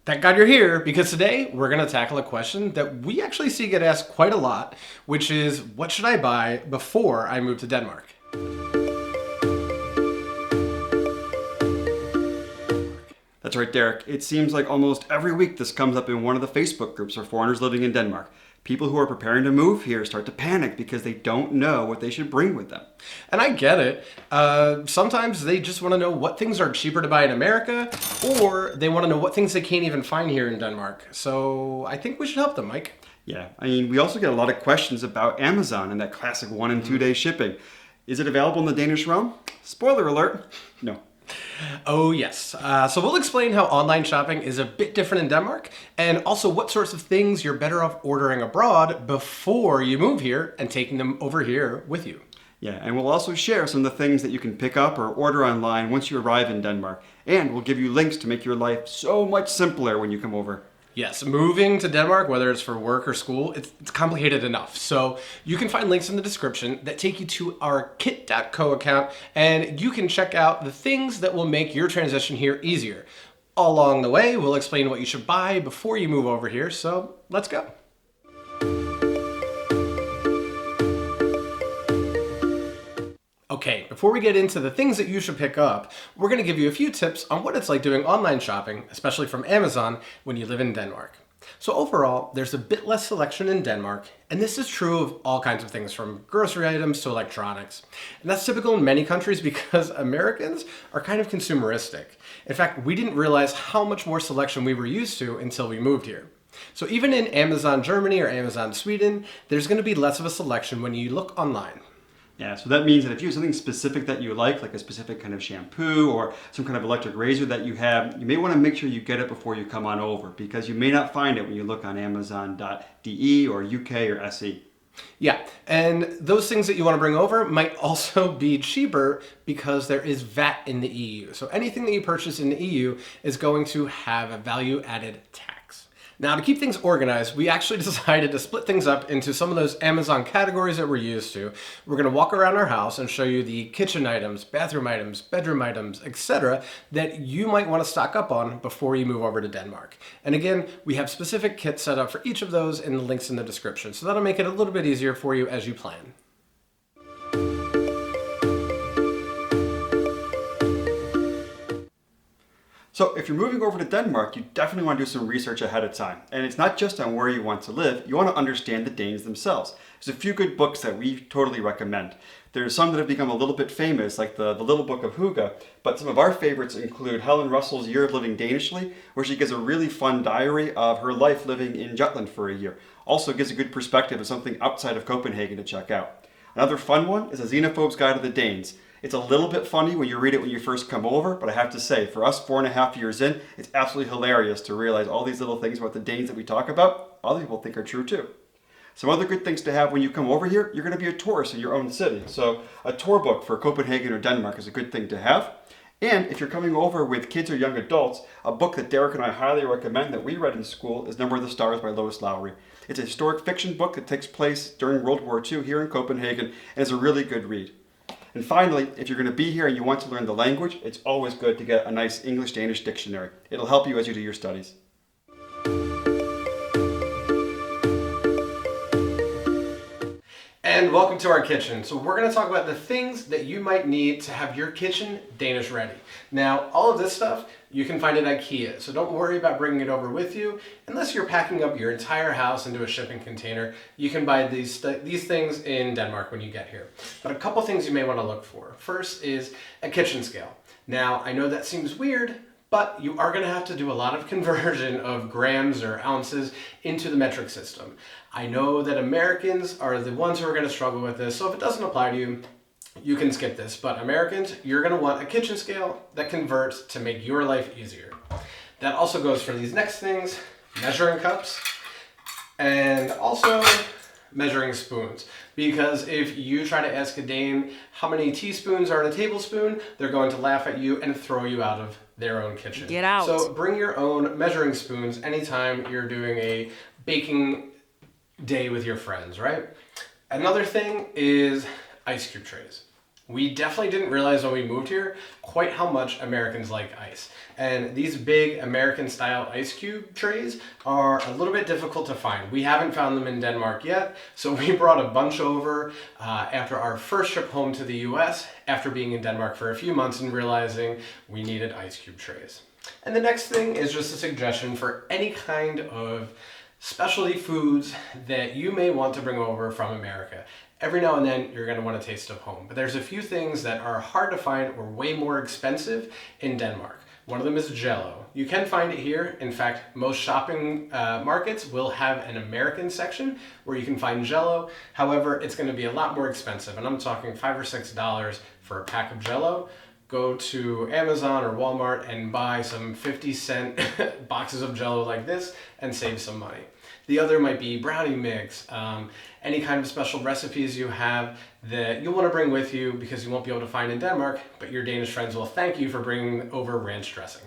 Thank God you're here, because today we're going to tackle a question that we actually see get asked quite a lot, which is, what should I buy before I move to Denmark? That's right, Derek. It seems like almost every week this comes up in one of the Facebook groups for foreigners living in Denmark. People who are preparing to move here start to panic because they don't know what they should bring with them. And I get it. Sometimes they just want to know what things are cheaper to buy in America, or they want to know what things they can't even find here in Denmark. So I think we should help them, Mike. Yeah, we also get a lot of questions about Amazon and that classic 1 and 2 day shipping. Is it available in the Danish realm? Spoiler alert, no. Oh, yes. So we'll explain how online shopping is a bit different in Denmark, and also what sorts of things you're better off ordering abroad before you move here and taking them over here with you. Yeah, and we'll also share some of the things that you can pick up or order online once you arrive in Denmark. And we'll give you links to make your life so much simpler when you come over. Yes, moving to Denmark, whether it's for work or school, it's complicated enough. So you can find links in the description that take you to our kit.co account, and you can check out the things that will make your transition here easier. Along the way, we'll explain what you should buy before you move over here, so let's go. Okay, before we get into the things that you should pick up, we're going to give you a few tips on what it's like doing online shopping, especially from Amazon, when you live in Denmark. So overall, there's a bit less selection in Denmark, and this is true of all kinds of things from grocery items to electronics. And that's typical in many countries because Americans are kind of consumeristic. In fact, we didn't realize how much more selection we were used to until we moved here. So even in Amazon Germany or Amazon Sweden, there's going to be less of a selection when you look online. Yeah, so that means that if you have something specific that you like a specific kind of shampoo or some kind of electric razor that you have, you may want to make sure you get it before you come on over, because you may not find it when you look on Amazon.de or UK or SE. Yeah, and those things that you want to bring over might also be cheaper because there is VAT in the EU. So anything that you purchase in the EU is going to have a value-added tax. Now, to keep things organized, we actually decided to split things up into some of those Amazon categories that we're used to. We're going to walk around our house and show you the kitchen items, bathroom items, bedroom items, etc. that you might want to stock up on before you move over to Denmark. And again, we have specific kits set up for each of those in the links in the description, so that'll make it a little bit easier for you as you plan. So if you're moving over to Denmark, you definitely want to do some research ahead of time. And it's not just on where you want to live, you want to understand the Danes themselves. There's a few good books that we totally recommend. There's some that have become a little bit famous, like the Little Book of Hygge, but some of our favorites include Helen Russell's Year of Living Danishly, where she gives a really fun diary of her life living in Jutland for a year. Also gives a good perspective of something outside of Copenhagen to check out. Another fun one is A Xenophobe's Guide to the Danes. It's a little bit funny when you read it when you first come over, but I have to say, for us 4.5 years in, it's absolutely hilarious to realize all these little things about the Danes that we talk about, other people think are true too. Some other good things to have when you come over here, you're going to be a tourist in your own city. So a tour book for Copenhagen or Denmark is a good thing to have. And if you're coming over with kids or young adults, a book that Derek and I highly recommend that we read in school is Number of the Stars by Lois Lowry. It's a historic fiction book that takes place during World War II here in Copenhagen, and is a really good read. And finally, if you're going to be here and you want to learn the language, it's always good to get a nice English-Danish dictionary. It'll help you as you do your studies. And welcome to our kitchen. So we're going to talk about the things that you might need to have your kitchen Danish ready. Now, all of this stuff you can find at IKEA, so don't worry about bringing it over with you. Unless you're packing up your entire house into a shipping container, you can buy these things in Denmark when you get here. But a couple things you may want to look for. First is a kitchen scale. Now, I know that seems weird, but you are going to have to do a lot of conversion of grams or ounces into the metric system. I know that Americans are the ones who are going to struggle with this, so if it doesn't apply to you, you can skip this. But Americans, you're going to want a kitchen scale that converts to make your life easier. That also goes for these next things, measuring cups, and also measuring spoons. Because if you try to ask a Dane how many teaspoons are in a tablespoon, they're going to laugh at you and throw you out of their own kitchen. Get out. So bring your own measuring spoons anytime you're doing a baking day with your friends, right? Another thing is ice cube trays. We definitely didn't realize when we moved here quite how much Americans like ice. And these big American style ice cube trays are a little bit difficult to find. We haven't found them in Denmark yet, so we brought a bunch over after our first trip home to the US after being in Denmark for a few months and realizing we needed ice cube trays. And the next thing is just a suggestion for any kind of specialty foods that you may want to bring over from America. Every now and then you're going to want a taste of home, but there's a few things that are hard to find or way more expensive in Denmark. One of them is Jell-O. You can find it here. In fact, most shopping markets will have an American section where you can find Jell-O. However, it's going to be a lot more expensive, and I'm talking $5 or $6 for a pack of Jell-O. Go to Amazon or Walmart and buy some 50-cent boxes of Jell-O like this and save some money. The other might be brownie mix, any kind of special recipes you have that you'll want to bring with you because you won't be able to find in Denmark, but your Danish friends will thank you for bringing over ranch dressing.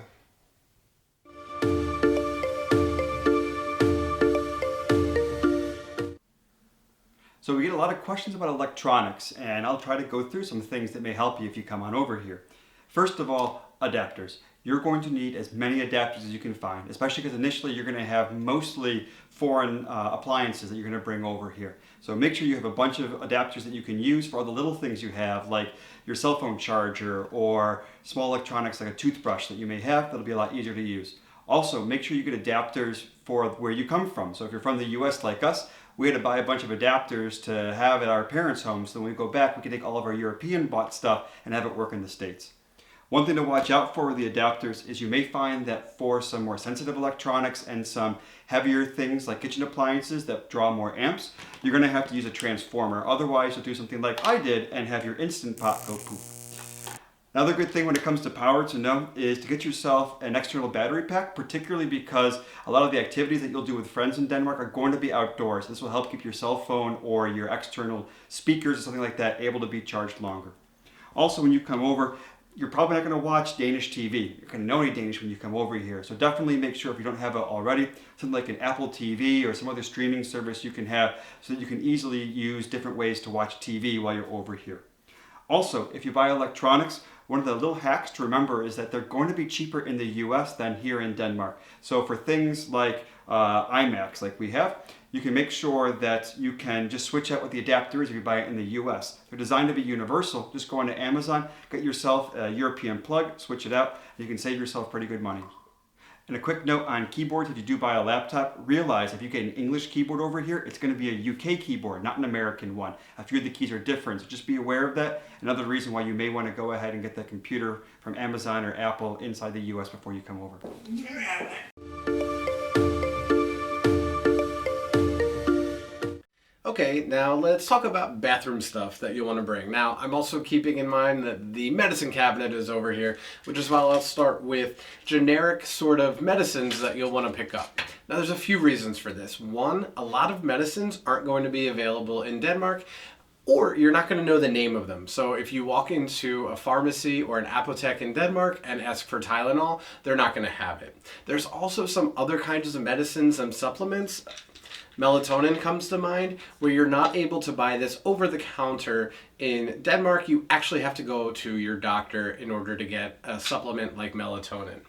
So we get a lot of questions about electronics, and I'll try to go through some things that may help you if you come on over here. First of all, adapters. You're going to need as many adapters as you can find, especially because initially you're going to have mostly foreign appliances that you're going to bring over here. So make sure you have a bunch of adapters that you can use for all the little things you have, like your cell phone charger or small electronics like a toothbrush that you may have. That'll be a lot easier to use. Also, make sure you get adapters for where you come from. So if you're from the US like us, we had to buy a bunch of adapters to have at our parents' homes, so when we go back we can take all of our European bought stuff and have it work in the States. One thing to watch out for with the adapters is you may find that for some more sensitive electronics and some heavier things like kitchen appliances that draw more amps, you're going to have to use a transformer. Otherwise, you'll do something like I did and have your Instant Pot go poof. Another good thing when it comes to power to know is to get yourself an external battery pack, particularly because a lot of the activities that you'll do with friends in Denmark are going to be outdoors. This will help keep your cell phone or your external speakers or something like that able to be charged longer. Also, when you come over, you're probably not going to watch Danish TV. You're going to know any Danish when you come over here. So definitely make sure if you don't have it already, something like an Apple TV or some other streaming service you can have so that you can easily use different ways to watch TV while you're over here. Also, if you buy electronics, one of the little hacks to remember is that they're going to be cheaper in the US than here in Denmark. So for things like iMacs like we have, you can make sure that you can just switch out what the adapter is if you buy it in the US. They're designed to be universal. Just go onto Amazon, get yourself a European plug, switch it out, and you can save yourself pretty good money. And a quick note on keyboards, if you do buy a laptop, realize if you get an English keyboard over here, it's going to be a UK keyboard, not an American one. A few of the keys are different, so just be aware of that. Another reason why you may want to go ahead and get that computer from Amazon or Apple inside the US before you come over. Okay, now let's talk about bathroom stuff that you'll want to bring. Now, I'm also keeping in mind that the medicine cabinet is over here, which is why I'll start with generic sort of medicines that you'll want to pick up. Now, there's a few reasons for this. One, a lot of medicines aren't going to be available in Denmark, or you're not going to know the name of them. So if you walk into a pharmacy or an apotheke in Denmark and ask for Tylenol, they're not going to have it. There's also some other kinds of medicines and supplements. Melatonin comes to mind, where you're not able to buy this over the counter in Denmark. You actually have to go to your doctor in order to get a supplement like melatonin.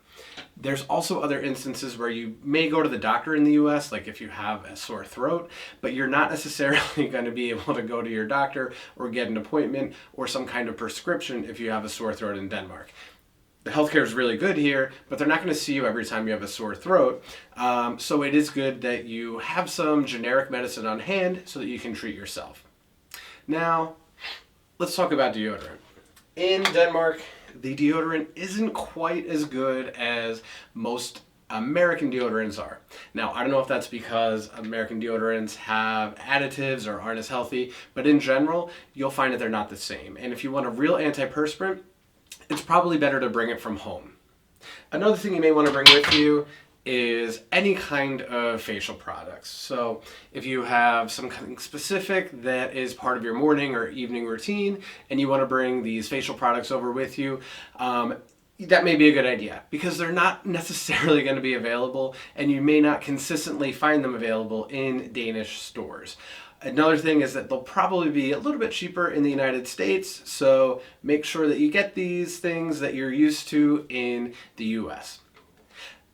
There's also other instances where you may go to the doctor in the US, like if you have a sore throat, but you're not necessarily going to be able to go to your doctor or get an appointment or some kind of prescription if you have a sore throat in Denmark. The healthcare is really good here, but they're not going to see you every time you have a sore throat. So it is good that you have some generic medicine on hand so that you can treat yourself. Now, let's talk about deodorant. In Denmark, the deodorant isn't quite as good as most American deodorants are. Now, I don't know if that's because American deodorants have additives or aren't as healthy, but in general, you'll find that they're not the same. And if you want a real antiperspirant, it's probably better to bring it from home. Another thing you may want to bring with you is any kind of facial products. So if you have something specific that is part of your morning or evening routine and you want to bring these facial products over with you, that may be a good idea because they're not necessarily going to be available and you may not consistently find them available in Danish stores. Another thing is that they'll probably be a little bit cheaper in the United States, so make sure that you get these things that you're used to in the US.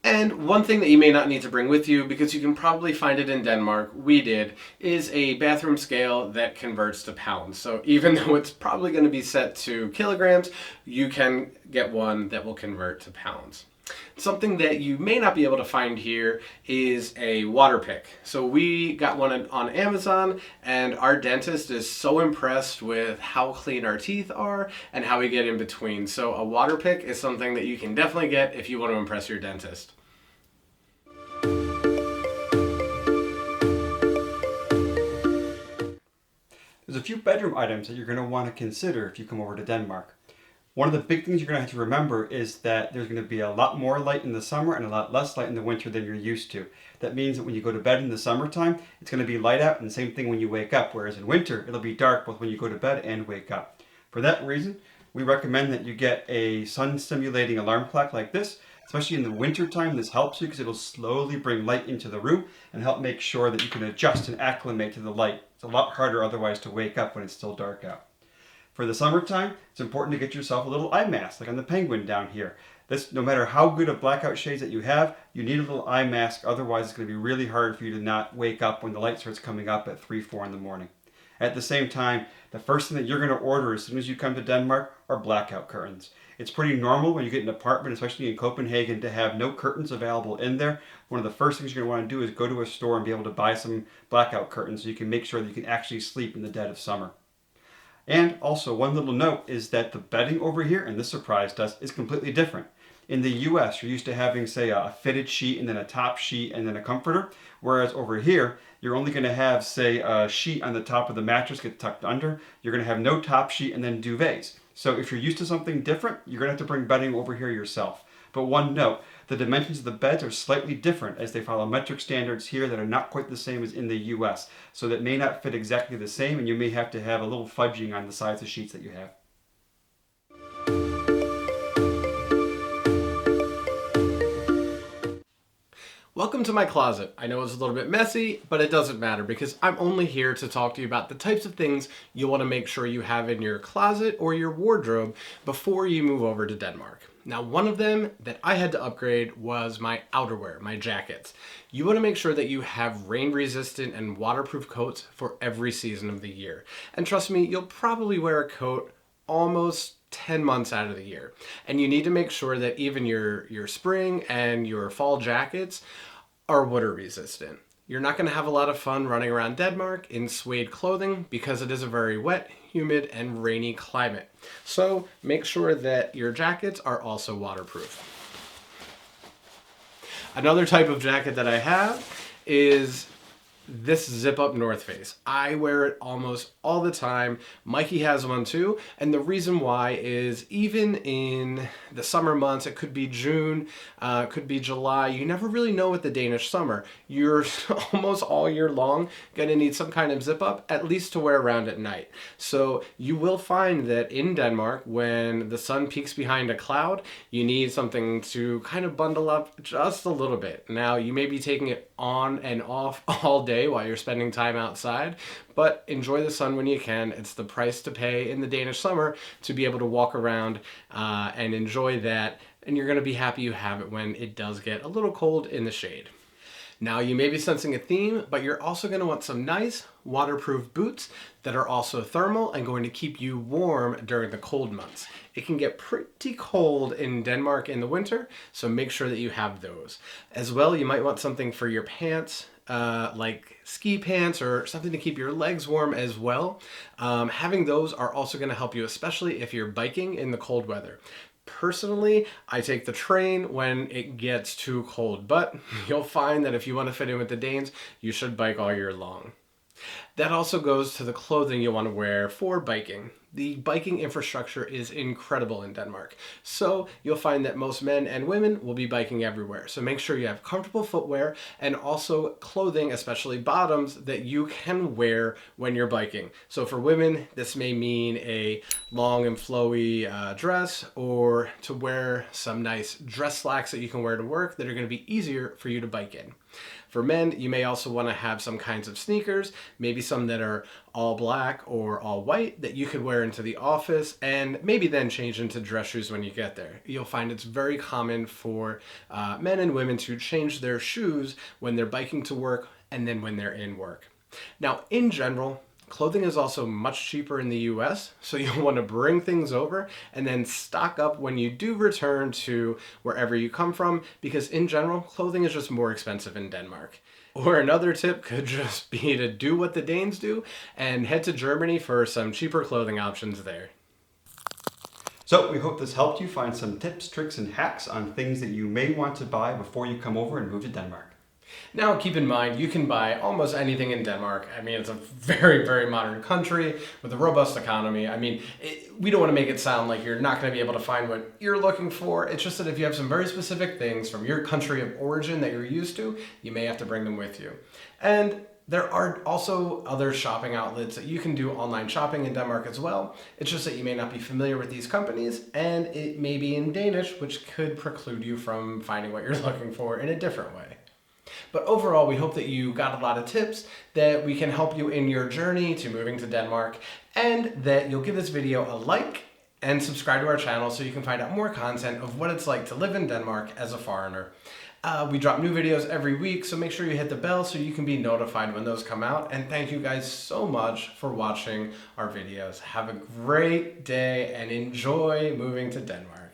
And one thing that you may not need to bring with you, because you can probably find it in Denmark, we did, is a bathroom scale that converts to pounds. So even though it's probably going to be set to kilograms, you can get one that will convert to pounds. Something that you may not be able to find here is a water pick. So we got one on Amazon, and our dentist is so impressed with how clean our teeth are and how we get in between. So a water pick is something that you can definitely get if you want to impress your dentist. There's a few bedroom items that you're going to want to consider if you come over to Denmark. One of the big things you're going to have to remember is that there's going to be a lot more light in the summer and a lot less light in the winter than you're used to. That means that when you go to bed in the summertime, it's going to be light out, and the same thing when you wake up, whereas in winter, it'll be dark both when you go to bed and wake up. For that reason, we recommend that you get a sun-stimulating alarm clock like this. Especially in the winter time, this helps you because it'll slowly bring light into the room and help make sure that you can adjust and acclimate to the light. It's a lot harder otherwise to wake up when it's still dark out. For the summertime, it's important to get yourself a little eye mask, like on the penguin down here. This, no matter how good of blackout shades that you have, you need a little eye mask, otherwise it's going to be really hard for you to not wake up when the light starts coming up at 3, 4 in the morning. At the same time, the first thing that you're going to order as soon as you come to Denmark are blackout curtains. It's pretty normal when you get an apartment, especially in Copenhagen, to have no curtains available in there. One of the first things you're going to want to do is go to a store and be able to buy some blackout curtains so you can make sure that you can actually sleep in the dead of summer. And also, one little note is that the bedding over here, and this surprised us, is completely different. In the US, you're used to having, say, a fitted sheet and then a top sheet and then a comforter, whereas over here, you're only going to have, say, a sheet on the top of the mattress get tucked under. You're going to have no top sheet and then duvets. So if you're used to something different, you're going to have to bring bedding over here yourself. But one note, the dimensions of the beds are slightly different as they follow metric standards here that are not quite the same as in the US. So that may not fit exactly the same, and you may have to have a little fudging on the size of sheets that you have. Welcome to my closet. I know it's a little bit messy, but it doesn't matter because I'm only here to talk to you about the types of things you want to make sure you have in your closet or your wardrobe before you move over to Denmark. Now, one of them that I had to upgrade was my outerwear, my jackets. You want to make sure that you have rain-resistant and waterproof coats for every season of the year. And trust me, you'll probably wear a coat almost 10 months out of the year. And you need to make sure that even your spring and your fall jackets are water resistant. You're not going to have a lot of fun running around Denmark in suede clothing because it is a very wet, humid, and rainy climate. So make sure that your jackets are also waterproof. Another type of jacket that I have is this zip-up North Face. I wear it almost all the time. Mikey has one too, and the reason why is even in the summer months, it could be June, could be July, you never really know with the Danish summer. You're almost all year long gonna need some kind of zip-up, at least to wear around at night. So you will find that in Denmark, when the sun peeks behind a cloud, you need something to kind of bundle up just a little bit. Now, you may be taking it on and off all day while you're spending time outside, but enjoy the sun when you can. It's the price to pay in the Danish summer to be able to walk around and enjoy that, and you're going to be happy you have it when it does get a little cold in the shade. Now, you may be sensing a theme, but you're also going to want some nice waterproof boots that are also thermal and going to keep you warm during the cold months. It can get pretty cold in Denmark in the winter, so make sure that you have those. As well, you might want something for your pants, like ski pants or something to keep your legs warm as well. Having those are also going to help you, especially if you're biking in the cold weather. Personally, I take the train when it gets too cold, but you'll find that if you want to fit in with the Danes, you should bike all year long. That also goes to the clothing you want to wear for biking. The biking infrastructure is incredible in Denmark. So you'll find that most men and women will be biking everywhere. So make sure you have comfortable footwear and also clothing, especially bottoms, that you can wear when you're biking. So for women, this may mean a long and flowy dress, or to wear some nice dress slacks that you can wear to work that are going to be easier for you to bike in. For men, you may also want to have some kinds of sneakers, maybe some that are all black or all white that you could wear into the office, and maybe then change into dress shoes when you get there. You'll find it's very common for men and women to change their shoes when they're biking to work and then when they're in work. Now, in general, clothing is also much cheaper in the US, so you'll want to bring things over and then stock up when you do return to wherever you come from, because in general, clothing is just more expensive in Denmark. Or another tip could just be to do what the Danes do and head to Germany for some cheaper clothing options there. So we hope this helped you find some tips, tricks, and hacks on things that you may want to buy before you come over and move to Denmark. Now, keep in mind, you can buy almost anything in Denmark. I mean, it's a very, very modern country with a robust economy. I mean, we don't want to make it sound like you're not going to be able to find what you're looking for. It's just that if you have some very specific things from your country of origin that you're used to, you may have to bring them with you. And there are also other shopping outlets that you can do online shopping in Denmark as well. It's just that you may not be familiar with these companies, and it may be in Danish, which could preclude you from finding what you're looking for in a different way. But overall, we hope that you got a lot of tips that we can help you in your journey to moving to Denmark, and that you'll give this video a like and subscribe to our channel so you can find out more content of what it's like to live in Denmark as a foreigner. We drop new videos every week, so make sure you hit the bell so you can be notified when those come out. And thank you guys so much for watching our videos. Have a great day and enjoy moving to Denmark.